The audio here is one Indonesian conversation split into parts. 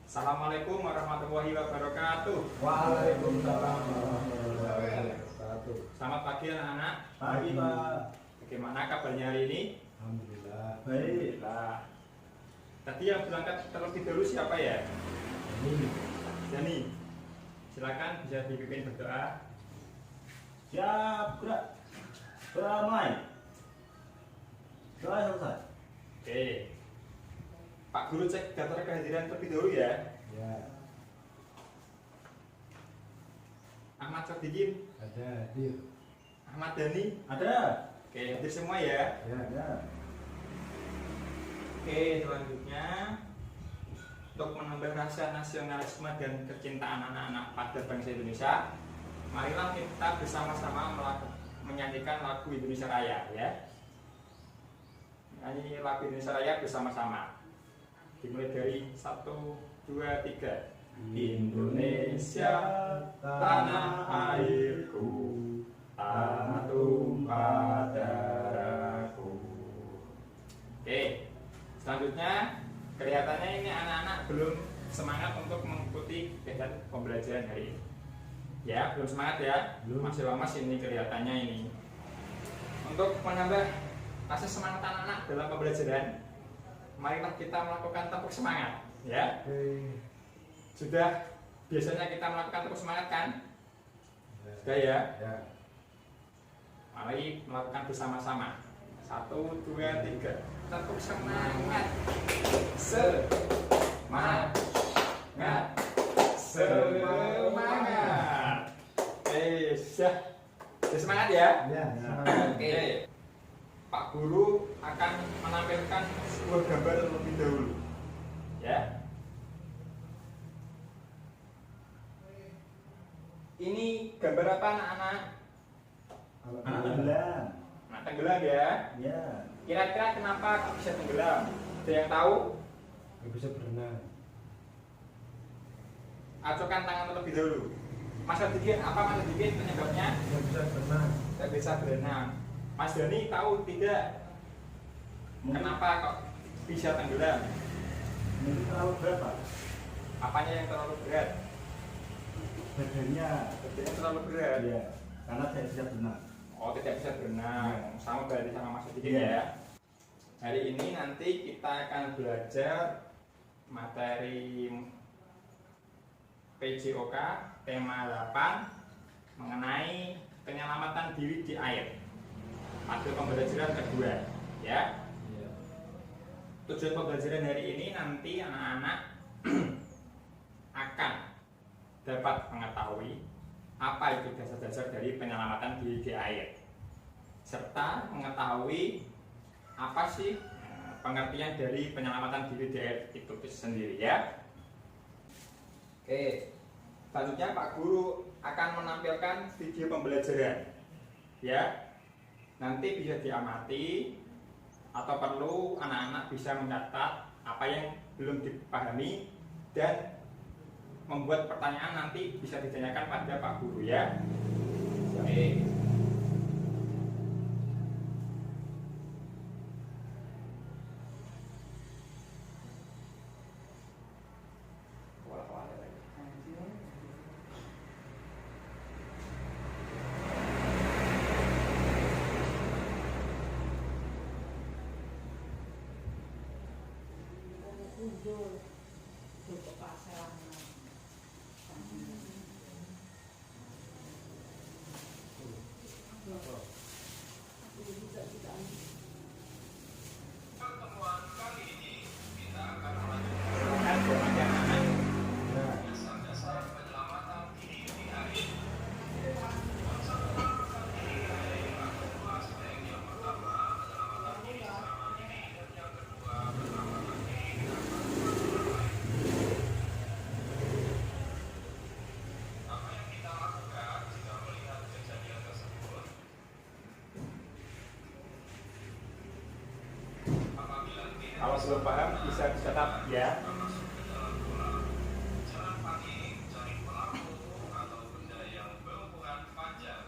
Assalamualaikum warahmatullahi wabarakatuh. Waalaikumsalam warahmatullahi wabarakatuh. Selamat pagi anak-anak. Pagi Pak. Bagaimana kabarnya hari ini? Alhamdulillah baik. Alhamdulillah. Tadi yang berangkat terlebih dahulu siapa ya? Ini Jani. Silakan bisa dipimpin berdoa. siap gerak. Beramai. Doa selesai. Oke. Pak Guru cek daftar kehadiran terlebih dahulu ya. Ya. Ahmad Sodikin, Ada hadir. Ahmad Dhani. Ada. Oke, hadir semua ya. Ya ada. Oke, selanjutnya untuk menambah rasa nasionalisme dan kecintaan anak-anak pada bangsa Indonesia, marilah kita bersama-sama menyanyikan lagu Indonesia Raya ya. Nyanyi lagu Indonesia Raya bersama-sama. Dimulai dari 1, 2, 3. Indonesia, tanah airku, tanah tumpah darahku. Oke, selanjutnya kelihatannya ini anak-anak belum semangat untuk mengikuti kegiatan pembelajaran hari ini. Ya, belum semangat ya, Belum. masih lemas ini kelihatannya ini. Untuk menambah rasa semangat anak-anak dalam pembelajaran, marilah kita melakukan tepuk semangat, ya. Oke. Sudah biasanya kita melakukan tepuk semangat kan? Ya. Sudah ya. Ya. Mari melakukan bersama-sama. 1, 2, 3. Tepuk semangat. Semangat. Semangat. Sudah semangat ya. Ya. Oke. Pak Guru akan menampilkan sebuah gambar terlebih dahulu. Ya. Ini gambar apa anak-anak? Anak tenggelam. Nah, tenggelam ya. Ya. Kira-kira kenapa kok bisa tenggelam? Ada yang tahu? Gak bisa berenang. Acukan tangan terlebih dahulu. Mas Adikin, apa Mas Adikin penyebabnya? Gak bisa berenang. Tidak bisa berenang. Mas Dani tahu tidak? Kenapa kok bisa tenggelam? Mungkin terlalu berat Pak. Apanya yang terlalu berat? Badannya. Badannya terlalu berat. Ya. Karena saya bisa berenang. Oh, tidak bisa berenang. Sama berarti sama Mas Adikin Iya. ya. Hari ini nanti kita akan belajar materi PJOK tema 8 mengenai penyelamatan diri di air. Pada pembelajaran kedua, ya. Iya. Tujuan pembelajaran hari ini nanti anak-anak akan dapat mengetahui apa itu dasar-dasar dari penyelamatan diri di air, serta mengetahui apa sih pengertian dari penyelamatan diri di air itu sendiri ya. Oke, selanjutnya Pak Guru akan menampilkan video pembelajaran ya. Nanti bisa diamati atau perlu anak-anak bisa mencatat apa yang belum dipahami dan membuat pertanyaan nanti bisa ditanyakan pada Pak Guru ya. Oke. Pertemuan kali ini kita akan Silakan buat anak-anak. Ya. dasar-dasar penyelamatan diri di air. Konsep penyelamatan diri di air ada dua aspek. Yang pertama, penyelamatan diri secara mandiri, dan yang kedua, penyelamatan diri dengan bantuan orang lain. Apa yang kita lakukan jika melihat kejadian tersebut? Apabila kita Kalau belum paham bisa dicatat ya. masuk ke dalam kolam, jangan panik cari pelampung atau benda yang berukuran panjang.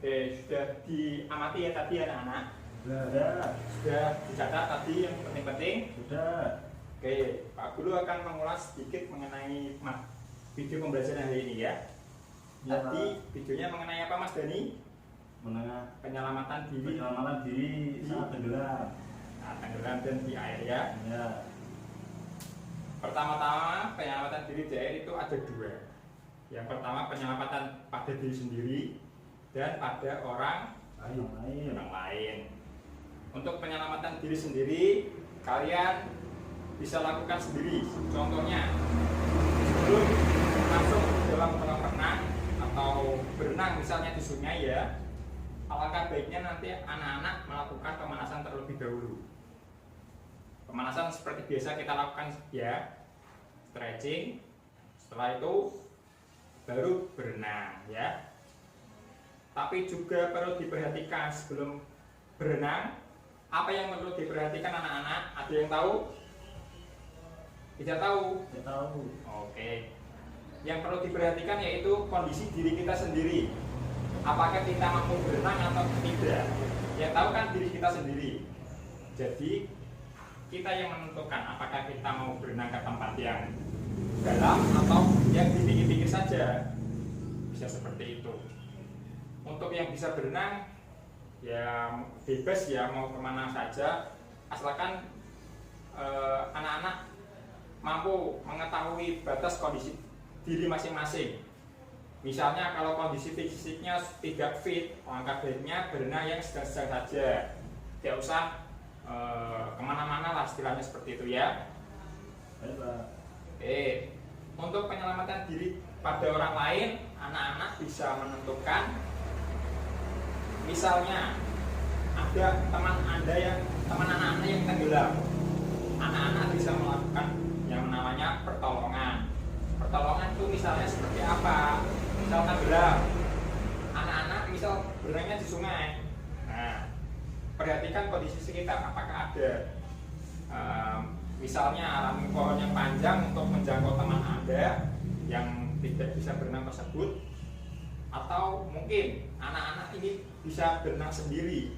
Sudah diamati ya tadi anak-anak? Sudah. Sudah dicatat tadi yang penting-penting? Sudah. Oke, Pak Guru akan mengulas sedikit mengenai video pembelajaran hari ini ya. Ya, Tadi videonya mengenai apa Mas Dani? Menengah Penyelamatan diri penyelamatan diri saat tenggelam. tenggelam dan di air ya. Ya. Pertama-tama penyelamatan diri di air itu ada dua. Yang pertama penyelamatan pada diri sendiri dan pada orang lain. Untuk penyelamatan diri sendiri kalian bisa lakukan sendiri. Contohnya sebelum masuk dalam kolam renang atau berenang misalnya di sungai ya, alangkah baiknya nanti anak-anak melakukan pemanasan terlebih dahulu. Pemanasan seperti biasa kita lakukan ya, stretching. Setelah itu baru berenang ya. Tapi juga perlu diperhatikan sebelum berenang, apa yang perlu diperhatikan anak-anak? Ada yang tahu? Tidak tahu? Tidak tahu. Oke. Yang perlu diperhatikan yaitu kondisi diri kita sendiri. Apakah kita mampu berenang atau tidak? Yang tahu kan diri kita sendiri. Jadi kita yang menentukan apakah kita mau berenang ke tempat yang dalam atau yang di pinggir-pinggir saja. Bisa seperti itu. Untuk yang bisa berenang ya bebas ya, mau kemana saja asalkan anak-anak mampu mengetahui batas kondisi diri masing-masing. Misalnya kalau kondisi fisiknya tidak fit, alangkah baiknya berenang yang sedang-sedang saja, tidak usah kemana-mana lah istilahnya seperti itu ya. Untuk penyelamatan diri pada orang lain, anak-anak bisa menentukan. Misalnya ada teman anak-anak yang tenggelam, anak-anak bisa melakukan yang namanya pertolongan. Pertolongan itu misalnya seperti apa? Misal tenggelam, anak-anak misal berenangnya di sungai. Nah, perhatikan kondisi sekitar, apakah ada misalnya ranting pohon yang panjang untuk menjangkau teman Anda yang tidak bisa berenang tersebut, atau mungkin anak-anak ini bisa berenang sendiri,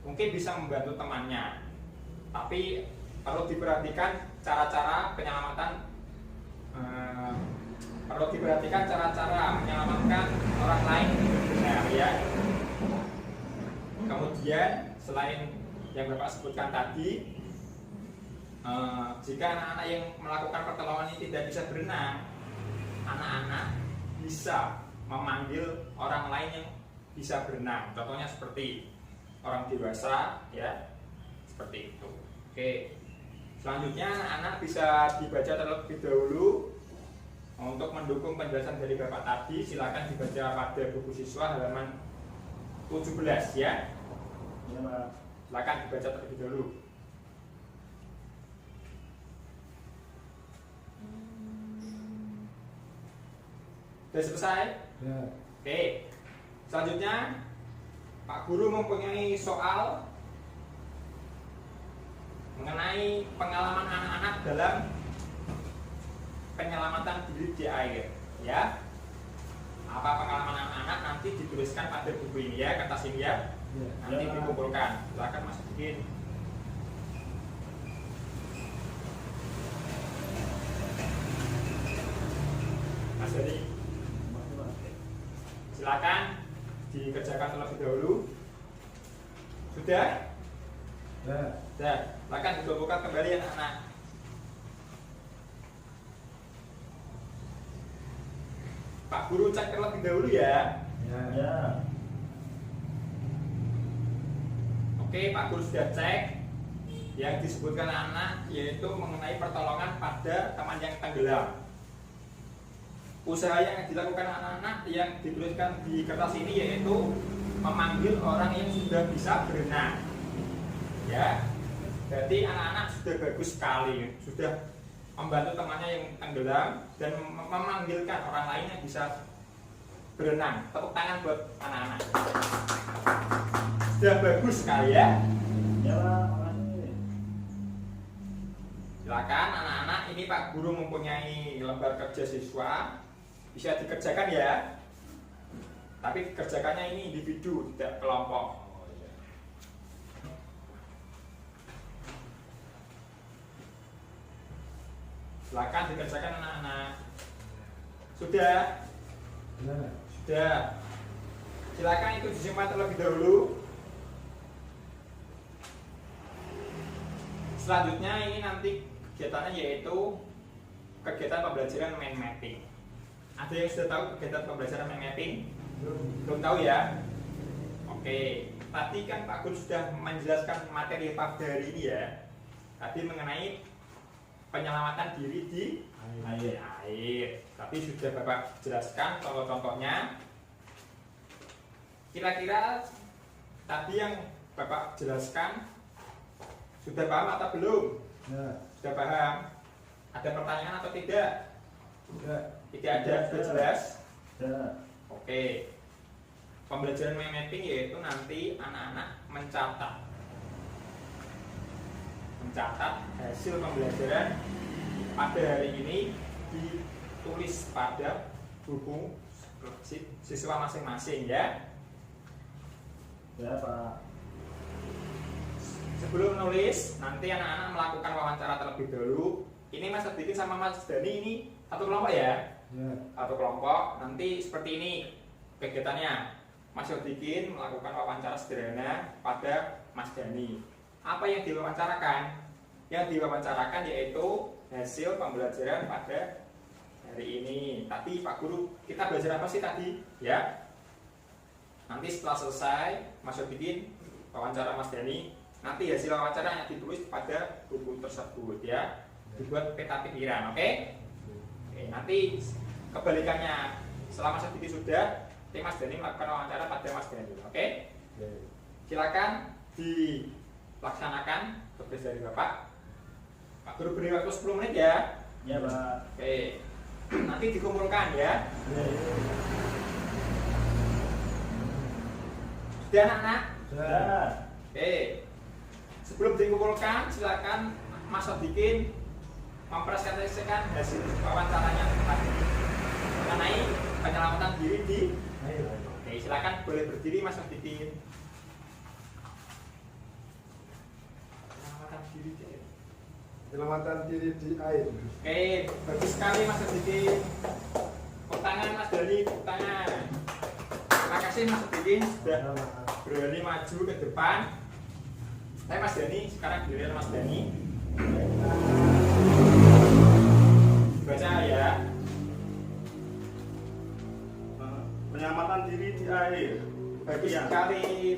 mungkin bisa membantu temannya. Tapi perlu diperhatikan cara-cara penyelamatan, menyelamatkan orang lain dengan benar ya. Kemudian selain yang Bapak sebutkan tadi, jika anak-anak yang melakukan pertolongan ini tidak bisa berenang, anak-anak bisa memanggil orang lain yang bisa berenang. Contohnya seperti orang dewasa ya, seperti itu. Oke. Selanjutnya anak-anak bisa dibaca terlebih dahulu. Untuk mendukung penjelasan dari Bapak tadi, silakan dibaca pada buku siswa halaman 17 ya. Ya, Pak. Silakan dibaca terlebih dahulu. Sudah selesai? Ya. Oke. Selanjutnya Pak Guru mempunyai soal mengenai pengalaman anak-anak dalam penyelamatan diri di air ya. Apa pengalaman anak-anak nanti dituliskan pada buku ini ya, kertas ini ya. Nanti dikumpulkan. Silakan Mas bikin. Mas Dani, silakan dikerjakan terlebih dahulu. Sudah? Sudah. Silakan dikumpulkan kembali anak-anak. Pak Guru cek terlebih dahulu ya. Ya. Oke, Pak Guru sudah cek. Yang disebutkan anak yaitu mengenai pertolongan pada teman yang tenggelam. Usaha yang dilakukan anak-anak yang dituliskan di kertas ini yaitu memanggil orang yang sudah bisa berenang. Ya, berarti anak-anak sudah bagus sekali, sudah membantu temannya yang tenggelam dan memanggilkan orang lain yang bisa berenang. Tepuk tangan buat anak-anak. Sudah bagus sekali ya. Ya, makasih. Silakan anak-anak, ini Pak Guru mempunyai lembar kerja siswa, bisa dikerjakan ya. Tapi kerjakannya ini individu, tidak kelompok. Oh iya. Silakan dikerjakan anak-anak. Sudah? Sudah. Sudah. Silakan itu disimpan terlebih dahulu. Selanjutnya ini nanti kegiatannya yaitu kegiatan pembelajaran mind mapping. Ada yang sudah tahu kegiatan pembelajaran mind mapping? Belum tahu ya? Oke, tadi kan Pak Guru sudah menjelaskan materi pada hari ini ya. Tadi mengenai penyelamatan diri di air. Tapi sudah Bapak jelaskan contoh-contohnya. Kira-kira tadi yang Bapak jelaskan sudah paham atau belum? Ya. Sudah paham? Ada pertanyaan atau tidak? Sudah. Tidak ada, sudah jelas? Sudah. Oke. Pembelajaran mind mapping yaitu nanti anak-anak mencatat hasil pembelajaran pada hari ini, ditulis pada buku siswa masing-masing ya. Ya Pak. Sebelum menulis, nanti anak-anak melakukan wawancara terlebih dahulu. Ini Mas Dikin sama Mas Dani ini satu kelompok ya? Ya. Satu kelompok. Nanti seperti ini kegiatannya. Mas Dikin melakukan wawancara sederhana pada Mas Dani. Apa yang diwawancarakan? Yang diwawancarakan yaitu hasil pembelajaran pada hari ini. Tadi Pak Guru, kita belajar apa sih tadi? Ya. Nanti setelah selesai, Mas Dikin wawancara Mas Dani. Nanti hasil wawancara yang ditulis pada buku tersebut ya, dibuat peta pikiran, oke? Oke, nanti kebalikannya, setelah Mas Didi sudah, Mas Dani melakukan wawancara pada Mas Dani, oke? Silakan dilaksanakan tugas dari Bapak. Pak Guru beri waktu 10 menit ya. Ya Pak. Oke, nanti dikumpulkan ya. Sudah anak-anak? Sudah. Oke. Sebelum dikumpulkan, silakan Mas Dikin mempresentasikan hasil wawancaranya tadi mengenai penyelamatan diri di Ayo. Oke, silakan boleh berdiri Mas Dikin. Penyelamatan diri di air. Penyelamatan diri di air. Oke, bagus sekali Mas Dikin. Tepuk tangan Mas Dani, tepuk tangan. Terima kasih Mas Dikin sudah berani maju ke depan. Saya Mas Dani, sekarang giliran Mas Dani. Baca ya. Penyelamatan diri di air. Bagus sekali.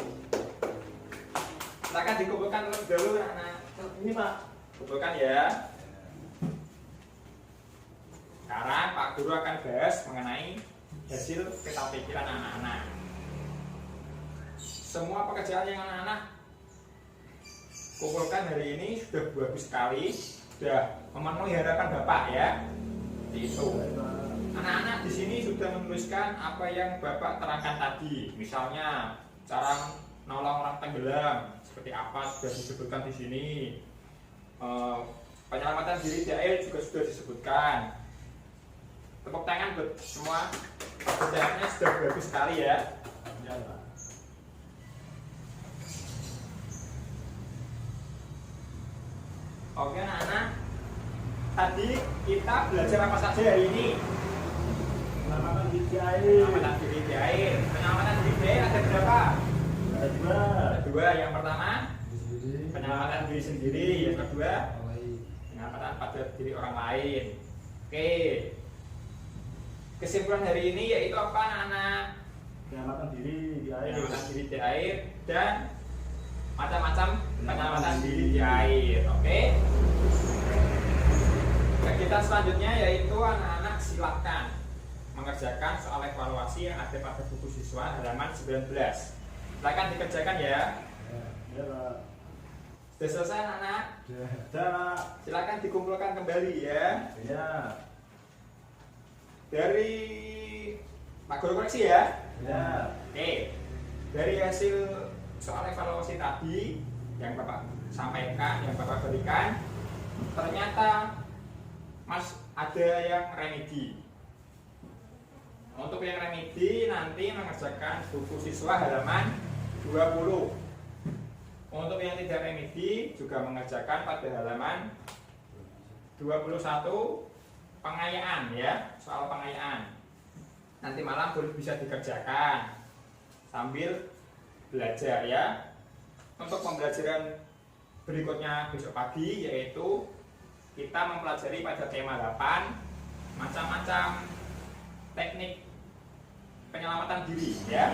Silakan dikumpulkan terlebih dahulu anak. Ini Pak. Kumpulkan ya. Sekarang Pak Guru akan bahas mengenai hasil peta pikiran anak-anak. Semua pekerjaan yang anak-anak kumpulkan hari ini sudah bagus sekali, sudah memenuhi harapan Bapak ya. Itu. Anak-anak di sini sudah menuliskan apa yang Bapak terangkan tadi. Misalnya cara nolong orang tenggelam seperti apa sudah disebutkan di sini. Penyelamatan diri di air juga sudah disebutkan. Tepuk tangan buat semua. Pekerjaannya sudah bagus sekali ya. Ya Pak. Oke anak-anak, tadi kita belajar apa saja hari ini? Penyelamatan diri di air. Penyelamatan diri di air. Penyelamatan diri di air ada berapa? Ada dua. Ada dua. Yang pertama penyelamatan diri sendiri. Yang kedua penyelamatan pada diri orang lain. Oke. Kesimpulan hari ini yaitu apa anak-anak? Penyelamatan diri di air. Penyelamatan diri di air dan macam-macam penyelamatan diri di air. Oke. Kegiatan selanjutnya yaitu anak-anak silakan mengerjakan soal evaluasi yang ada pada buku siswa halaman 19. Silakan dikerjakan ya. Ya Pak. Sudah selesai anak-anak? Sudah. Silakan dikumpulkan kembali ya. Ya. Dari Pak Guru koreksi ya. Ya. Oke. Dari hasil soal evaluasi tadi yang Bapak sampaikan, yang Bapak berikan, ternyata Mas ada yang remedi. Untuk yang remedi nanti mengerjakan buku siswa halaman 20. Untuk yang tidak remedi juga mengerjakan pada halaman 21 pengayaan ya, soal pengayaan. Nanti malam boleh bisa dikerjakan sambil belajar ya. Untuk pembelajaran berikutnya besok pagi yaitu kita mempelajari pada tema 8 macam-macam teknik penyelamatan diri ya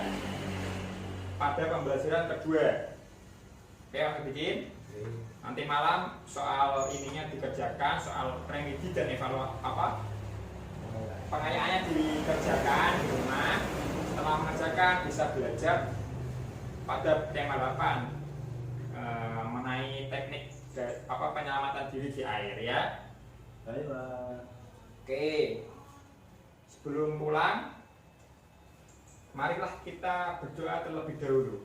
pada pembelajaran kedua. Oke, Mas bikin. Nanti malam soal ininya dikerjakan, soal remedi dan evaluasi pengayaannya dikerjakan di rumah. Setelah mengerjakan bisa belajar pada tema 8 mengenai teknik penyelamatan diri di air ya. Baik, Pak. Oke. Sebelum pulang, marilah kita berdoa terlebih dahulu.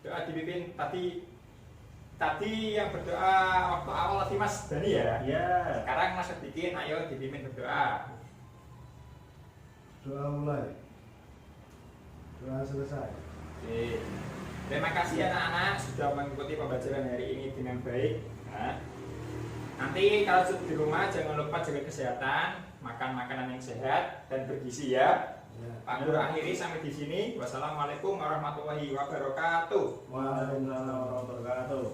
Doa dipimpin tadi yang berdoa waktu awal tadi Mas Dani ya. Ya. Sekarang Mas bikin, ayo dipimpin berdoa. Doa mulai. Doa selesai. Oke. Terima kasih anak-anak sudah mengikuti pembelajaran hari ini dengan baik. Nah, nanti kalau di rumah jangan lupa jaga kesehatan, makan makanan yang sehat dan bergizi ya. Ya. Pak Guru akhiri sampai di sini. Wassalamualaikum warahmatullahi wabarakatuh. Waalaikumsalam warahmatullahi wabarakatuh.